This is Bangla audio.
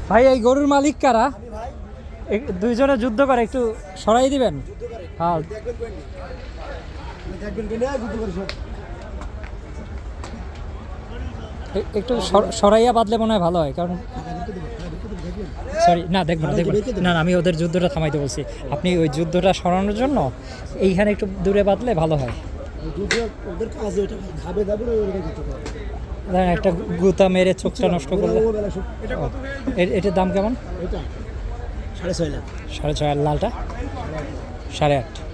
ভাই এই গরুর মালিক কারা? দুইজনে যুদ্ধ করে, একটু সরাই দিবেন। হ্যাঁ একটু সরাইয়া বাদলে মনে হয় ভালো হয়, কারণ সরি না দেখবেন না, আমি ওদের যুদ্ধটা থামাইতে বলছি। আপনি ওই যুদ্ধটা সরানোর জন্য এইখানে একটু দূরে বাদলে ভালো হয়। একটা গুতা মেরে চোখটা নষ্ট করলে। এটার দাম কেমন? 6.5 লাখ। 6.5 লালটা 8.5।